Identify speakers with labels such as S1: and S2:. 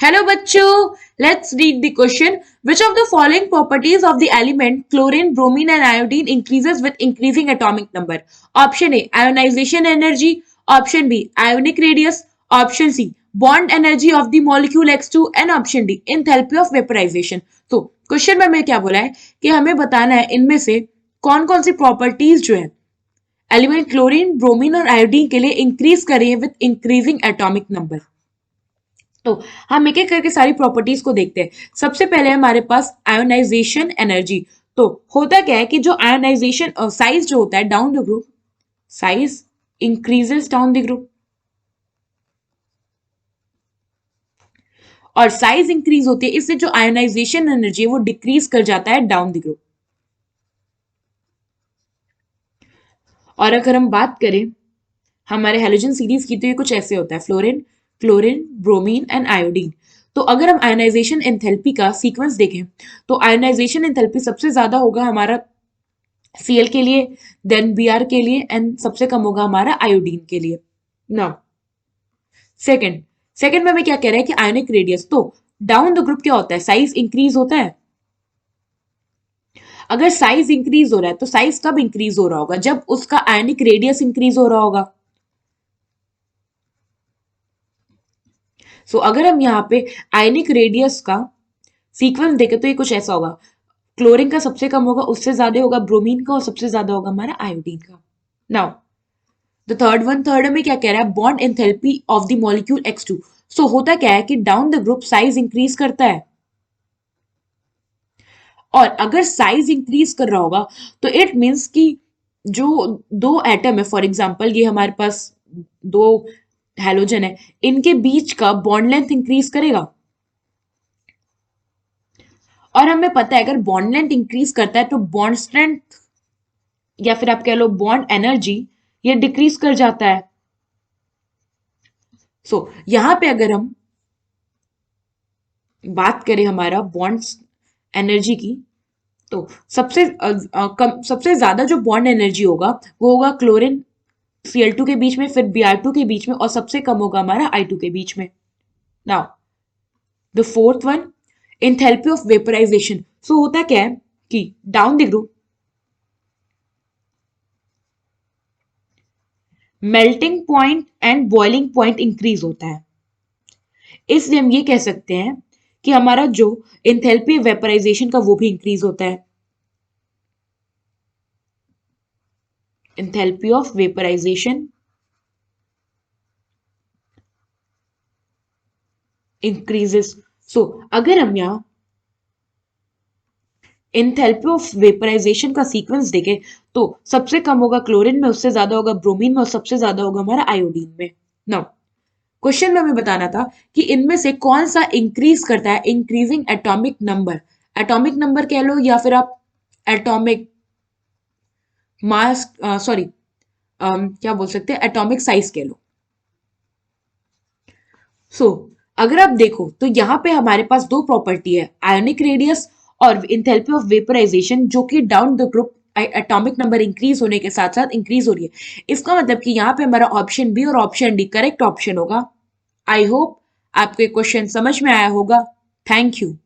S1: Hello bachcho, let's read the question. Which of the following properties of the element chlorine, bromine and iodine increases with increasing atomic number? Option A, ionization energy. Option B, ionic radius. Option C, bond energy of the molecule X2 and option D, enthalpy of vaporization. तो question में हमें क्या बोला है कि हमें बताना है इनमें से कौन कौन सी प्रॉपर्टीज जो है एलिमेंट क्लोरीन, ब्रोमीन और आयोडीन के लिए इंक्रीज करें विद इंक्रीजिंग एटॉमिक नंबर। तो हम एक एक करके सारी प्रॉपर्टीज को देखते हैं। सबसे पहले हमारे पास आयोनाइजेशन एनर्जी। तो होता क्या है कि जो आयोनाइजेशन साइज जो होता है down the group, size increases down the group और साइज इंक्रीज होती है, इससे जो आयोनाइजेशन एनर्जी है वो डिक्रीज कर जाता है डाउन द ग्रुप। और अगर हम बात करें हमारे हेलोजन सीरीज की, तो ये कुछ ऐसे होता है fluorine, chlorine, bromine and iodine. तो अगर हम आयोनाइजेशन एंथैल्पी का सीक्वेंस देखें तो आयोनाइजेशन एंथैल्पी सबसे ज्यादा होगा हमारा Cl के लिए, देन Br के लिए एंड सबसे कम होगा हमारा आयोडीन के लिए। नाउ सेकंड सेकंड में हमें क्या कह रहा है कि आयोनिक रेडियस। तो डाउन द ग्रुप क्या होता है, साइज इंक्रीज होता है। अगर साइज इंक्रीज हो रहा है तो साइज कब इंक्रीज हो रहा होगा, जब उसका आयोनिक रेडियस इंक्रीज हो रहा होगा। सो अगर हम यहाँ पे आयनिक रेडियस का सीक्वेंस देखें तो ये कुछ ऐसा होगा, क्लोरीन का सबसे कम होगा, उससे ज्यादा होगा ब्रोमीन का और सबसे ज्यादा होगा हमारा आयोडीन का। नाउ द थर्ड में क्या कह रहा है, bond enthalpy of the molecule X2। सो होता क्या है कि down the group size increase करता है, और अगर साइज इंक्रीज कर रहा होगा तो इट मीन्स कि जो दो एटम है, फॉर एग्जांपल ये हमारे पास दो हैलोजन है, इनके बीच का बॉन्ड लेंथ इंक्रीज करेगा। और हमें पता है अगर बॉन्ड लेंथ इंक्रीज करता है तो बॉन्ड स्ट्रेंथ या फिर आप कह लो बॉन्ड एनर्जी ये डिक्रीज कर जाता है। यहां पे अगर हम बात करें हमारा बॉन्ड एनर्जी की, तो सबसे ज्यादा जो बॉन्ड एनर्जी होगा वो होगा क्लोरीन Cl2 के बीच में, फिर Br2 के बीच में और सबसे कम होगा हमारा I2 के बीच में। Now the fourth one, enthalpy of vaporization. So होता क्या है कि down the group melting point and boiling point increase होता है, इसलिए हम ये कह सकते हैं कि हमारा जो एंथैल्पी वेपराइजेशन का वो भी इंक्रीज होता है। Enthalpy of vaporisation increases. अगर हम यहाँ एंथैल्पी ऑफ वेपराइजेशन का सीक्वेंस देखें तो सबसे कम होगा क्लोरीन में, उससे ज्यादा होगा ब्रोमीन में और सबसे ज्यादा होगा हमारा आयोडीन में। नाउ क्वेश्चन में हमें बताना था कि इनमें से कौन सा इंक्रीज करता है increasing atomic number. Atomic number कह लो या फिर आप एटॉमिक मास, सॉरी क्या बोल सकते हैं, एटॉमिक साइज कह लो। अगर आप देखो तो यहाँ पे हमारे पास दो प्रॉपर्टी है, आयोनिक रेडियस और इंथैल्पी ऑफ वेपराइजेशन, जो कि down the group atomic number increase होने के साथ साथ इंक्रीज हो रही है। इसका मतलब कि यहाँ पे हमारा ऑप्शन बी और ऑप्शन डी करेक्ट ऑप्शन होगा। आई होप आपको क्वेश्चन समझ में आया होगा। Thank you.